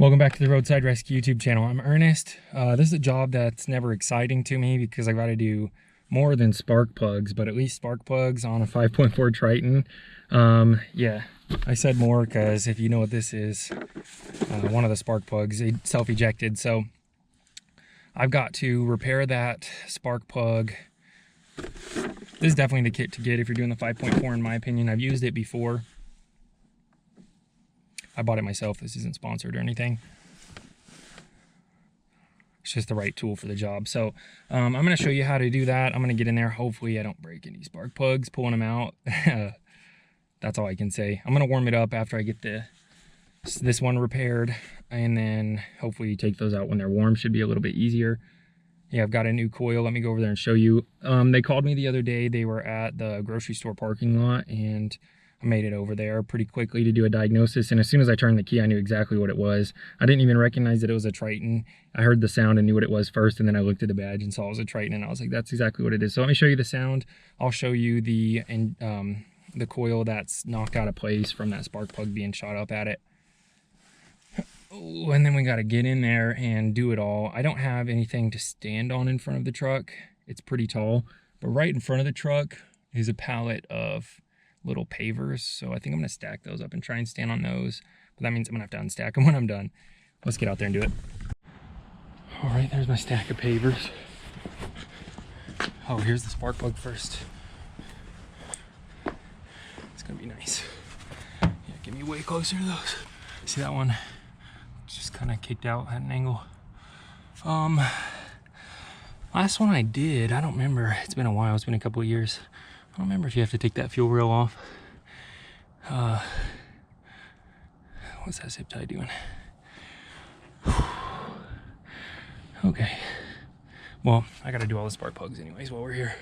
Welcome back to the Roadside Rescue YouTube channel. I'm Ernest. This is a job that's never exciting to me because I got to do more than spark plugs, but at least spark plugs on a 5.4 Triton. Yeah, I said more because if you know what this is, one of the spark plugs self-ejected. So I've got to repair that spark plug. This is definitely the kit to get if you're doing the 5.4 in my opinion. I've used it before. I bought it myself. This isn't sponsored or anything. It's just the right tool for the job. So I'm going to show you how to do that. I'm going to get in there. Hopefully I don't break any spark plugs pulling them out. That's all I can say. I'm going to warm it up after I get this one repaired. And then hopefully take those out when they're warm. Should be a little bit easier. Yeah, I've got a new coil. Let me go over there and show you. They called me the other day. They were at the grocery store parking lot and I made it over there pretty quickly to do a diagnosis, and as soon as I turned the key I knew exactly what it was. I didn't even recognize that it was a Triton. I heard the sound and knew what it was first, and then I looked at the badge and saw it was a Triton, and I was like, that's exactly what it is. So let me show you the sound. I'll show you the coil that's knocked out of place from that spark plug being shot up at it. Oh, and then we got to get in there and do it all. I don't have anything to stand on in front of the truck. It's pretty tall, but right in front of the truck is a pallet of little pavers, so I think I'm gonna stack those up and try and stand on those, but that means I'm gonna have to unstack them when I'm done. Let's get out there and do it. All right, there's my stack of pavers. Oh, here's the spark plug first. It's gonna be nice. Yeah, get me way closer to those. See that one? Just kind of kicked out at an angle. Last one I did, I don't remember. It's been a while. It's been a couple of years. I don't remember if you have to take that fuel rail off. What's that zip tie doing? Okay. Well, I gotta do all the spark plugs anyways while we're here.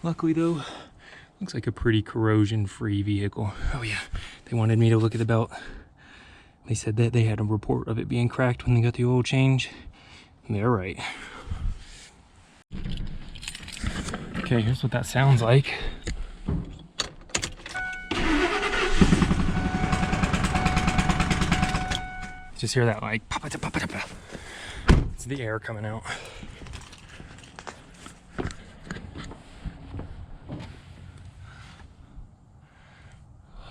Luckily though, looks like a pretty corrosion-free vehicle. Oh yeah, they wanted me to look at the belt. They said that they had a report of it being cracked when they got the oil change. They're right. Okay, here's what that sounds like. Just hear that like pop, pop, pop, pop, pop. It's the air coming out.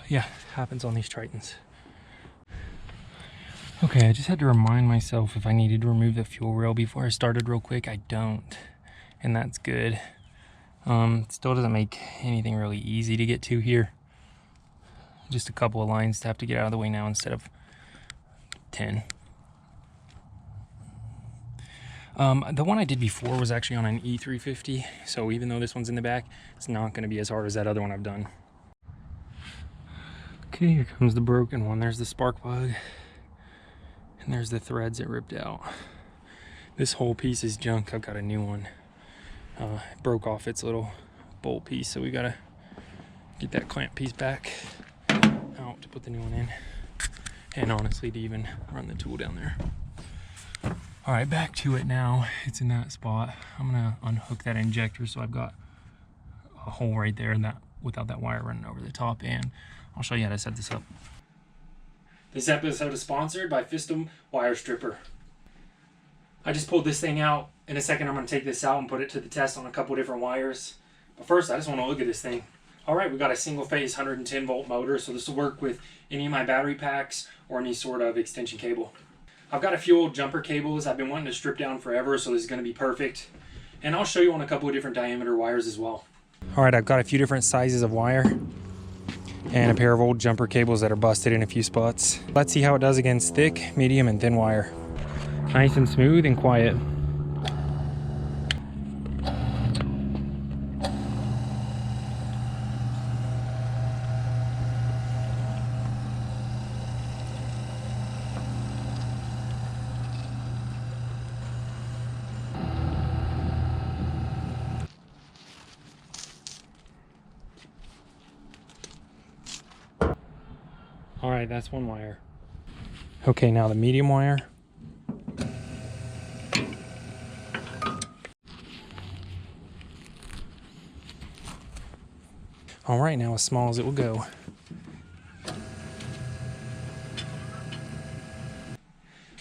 Yeah, happens on these Tritons. Okay, I just had to remind myself if I needed to remove the fuel rail before I started real quick. I don't, and that's good. It still doesn't make anything really easy to get to here. Just a couple of lines to have to get out of the way now instead of 10. The one I did before was actually on an E350, so even though this one's in the back, it's not going to be as hard as that other one I've done. Okay, here comes the broken one. There's the spark plug, and there's the threads it ripped out. This whole piece is junk. I've got a new one. It broke off its little bolt piece, so we gotta get that clamp piece back out to put the new one in, and honestly to even run the tool down there. All right, back to it now. It's in that spot. I'm gonna unhook that injector so I've got a hole right there and that without that wire running over the top, and I'll show you how to set this up. This episode is sponsored by Fistum Wire Stripper. I just pulled this thing out. In a second I'm going to take this out and put it to the test on a couple different wires. But first I just want to look at this thing. Alright, we got a single phase 110 volt motor, so this will work with any of my battery packs or any sort of extension cable. I've got a few old jumper cables I've been wanting to strip down forever, so this is going to be perfect. And I'll show you on a couple of different diameter wires as well. Alright, I've got a few different sizes of wire and a pair of old jumper cables that are busted in a few spots. Let's see how it does against thick, medium, and thin wire. Nice and smooth and quiet. All right, that's one wire. Okay, now the medium wire. All right, now as small as it will go.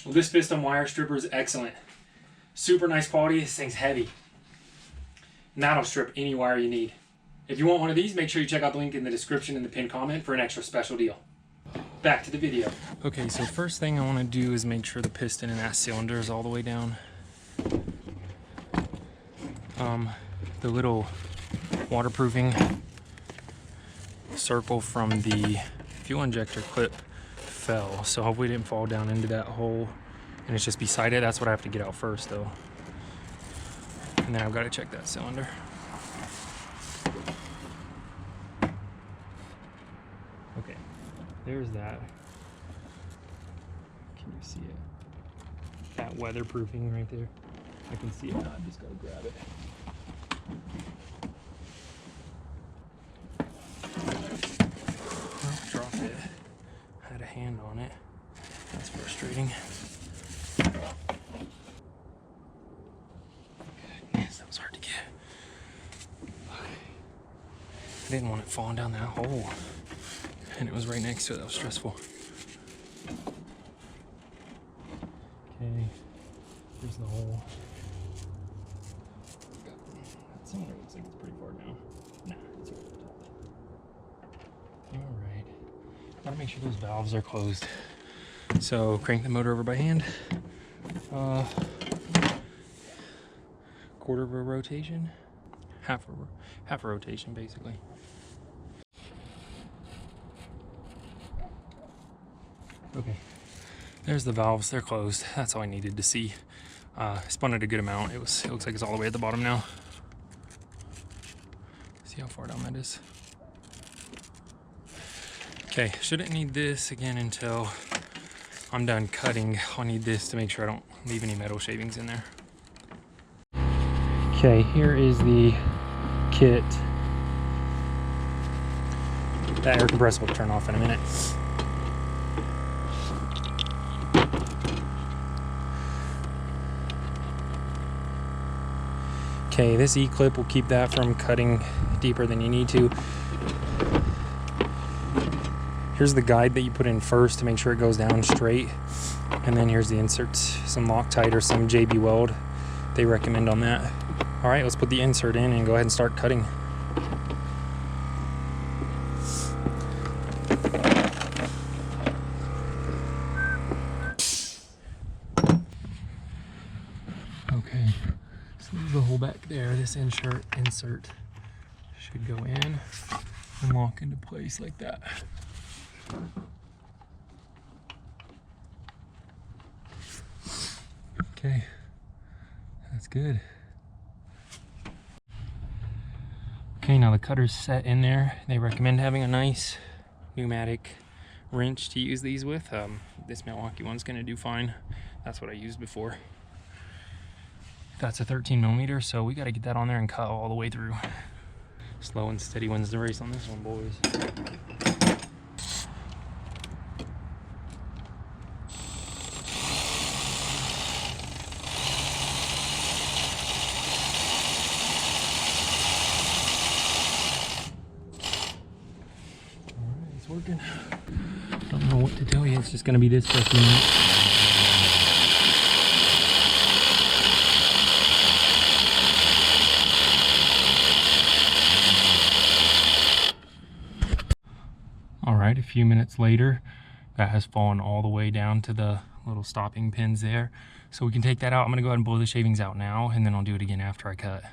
Well, this piston wire stripper is excellent. Super nice quality. This thing's heavy. And that'll strip any wire you need. If you want one of these, make sure you check out the link in the description and the pinned comment for an extra special deal. Back to the video. Okay, so first thing I want to do is make sure the piston in that cylinder is all the way down. The little waterproofing circle from the fuel injector clip fell, so hopefully it didn't fall down into that hole and it's just beside it. That's what I have to get out first though. And then I've got to check that cylinder. Okay, there's that. Can you see it? That weatherproofing right there. I can see it now, I just gotta grab it. Oh, drop it. Had a hand on it. That's frustrating. Goodness, that was hard to get. I didn't want it falling down that hole. And it was right next to it, that was stressful. Okay, here's the hole. Cylinder looks like it's pretty far down. Nah, it's right at the top. Alright. Gotta make sure those valves are closed. So crank the motor over by hand. Quarter of a rotation. Half a rotation basically. Okay. There's the valves, they're closed. That's all I needed to see. I spun it a good amount. It looks like it's all the way at the bottom now. See how far down that is. Okay, shouldn't need this again until I'm done cutting. I'll need this to make sure I don't leave any metal shavings in there. Okay, here is the kit. That air compressor will turn off in a minute. Okay, this E-clip will keep that from cutting deeper than you need to. Here's the guide that you put in first to make sure it goes down straight. And then here's the inserts, some Loctite or some JB Weld they recommend on that. All right, let's put the insert in and go ahead and start cutting. Okay, so there's the hole back there. This insert should go in and lock into place like that. Okay, that's good. Okay, now the cutter's set in there. They recommend having a nice pneumatic wrench to use these with. This Milwaukee one's gonna do fine. That's what I used before. That's a 13mm, so we gotta get that on there and cut all the way through. Slow and steady wins the race on this one, boys. Working. Don't know what to tell you. It's just going to be this for a few minutes. All right, a few minutes later, that has fallen all the way down to the little stopping pins there. So we can take that out. I'm going to go ahead and blow the shavings out now, and then I'll do it again after I cut.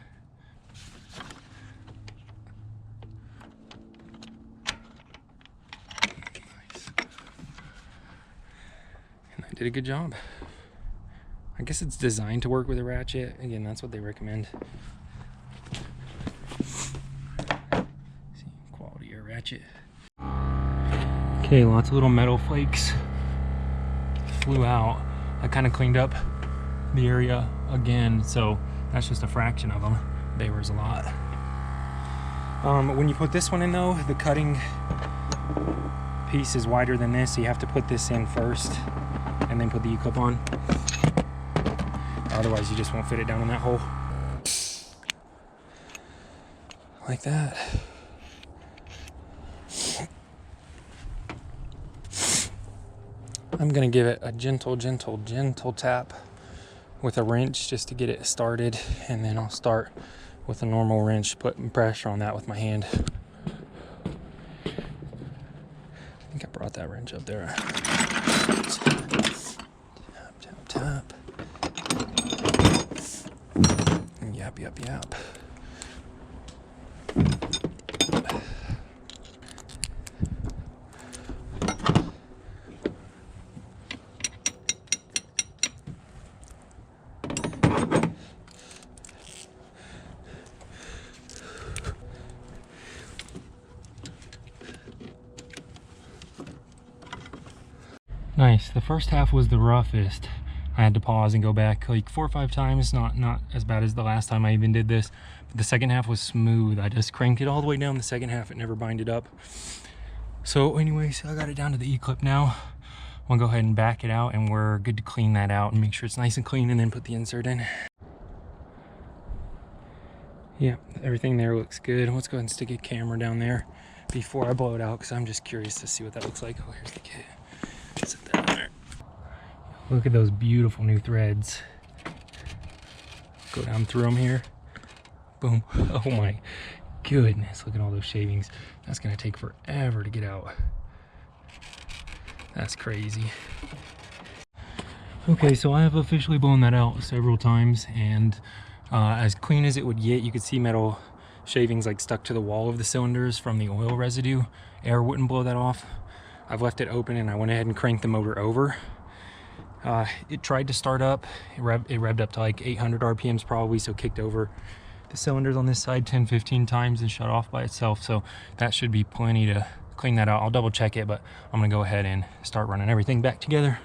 Did a good job. I guess it's designed to work with a ratchet. Again, that's what they recommend. See, quality air ratchet. Okay, lots of little metal flakes flew out. I kind of cleaned up the area again, so that's just a fraction of them. There was a lot. When you put this one in though, the cutting piece is wider than this, so you have to put this in first and then put the E-clip on. Otherwise you just won't fit it down in that hole. Like that. I'm gonna give it a gentle tap with a wrench just to get it started, and then I'll start with a normal wrench, putting pressure on that with my hand. I think I brought that wrench up there. Tap. Yap. Nice. The first half was the roughest. I had to pause and go back like 4 or 5 times. Not as bad as the last time I even did this. But the second half was smooth. I just cranked it all the way down. The second half, it never binded up. So anyways, I got it down to the E-clip now. I'm gonna go ahead and back it out, and we're good to clean that out and make sure it's nice and clean, and then put the insert in. Yeah, everything there looks good. Let's go ahead and stick a camera down there before I blow it out, because I'm just curious to see what that looks like. Oh, here's the kit. Sit that in there. Look at those beautiful new threads. Go down through them here. Boom. Oh my goodness, look at all those shavings. That's gonna take forever to get out. That's crazy. Okay, so I have officially blown that out several times, and as clean as it would get, you could see metal shavings like stuck to the wall of the cylinders from the oil residue. Air wouldn't blow that off. I've left it open, and I went ahead and cranked the motor over. It tried to start up. It revved up to like 800 RPMs probably, so kicked over the cylinders on this side 10-15 times and shut off by itself. So that should be plenty to clean that out. I'll double check it, but I'm gonna go ahead and start running everything back together.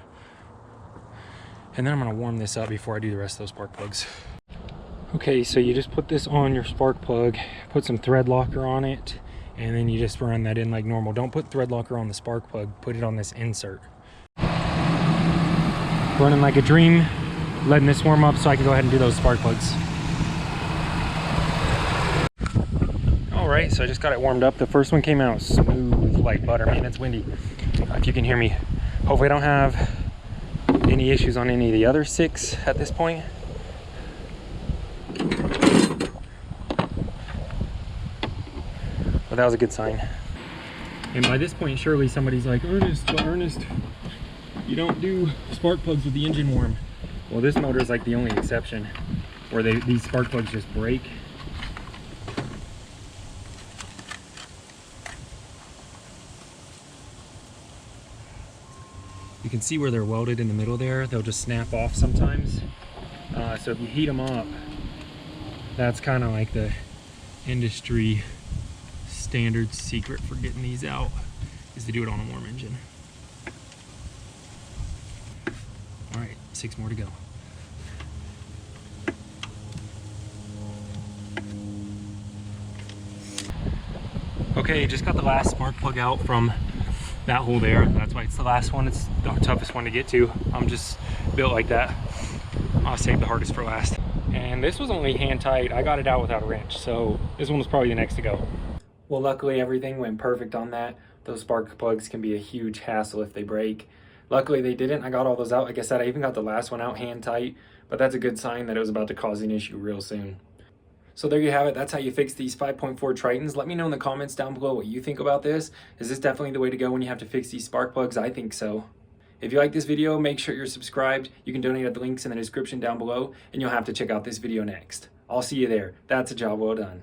And then I'm gonna warm this up before I do the rest of those spark plugs. Okay, so you just put this on your spark plug, put some thread locker on it, and then you just run that in like normal. Don't put thread locker on the spark plug, put it on this insert. Running like a dream, letting this warm up so I can go ahead and do those spark plugs. All right, so I just got it warmed up. The first one came out smooth like butter. Man, it's windy. If you can hear me. Hopefully I don't have any issues on any of the other 6 at this point. But that was a good sign. And by this point, surely somebody's like, Ernest, you don't do spark plugs with the engine warm. Well, this motor is like the only exception where these spark plugs just break. You can see where they're welded in the middle there. They'll just snap off sometimes. So if you heat them up, that's kind of like the industry standard secret for getting these out, is to do it on a warm engine. All right, 6 more to go. Okay, just got the last spark plug out from that hole there. That's why it's the last one. It's the toughest one to get to. I'm just built like that. I'll save the hardest for last. And this was only hand tight. I got it out without a wrench, so this one was probably the next to go. Well, luckily everything went perfect on that. Those spark plugs can be a huge hassle if they break. Luckily they didn't. I got all those out. Like I said, I even got the last one out hand tight, but that's a good sign that it was about to cause an issue real soon. So there you have it. That's how you fix these 5.4 Tritons. Let me know in the comments down below what you think about this. Is this definitely the way to go when you have to fix these spark plugs? I think so. If you like this video, make sure you're subscribed. You can donate at the links in the description down below, and you'll have to check out this video next. I'll see you there. That's a job well done.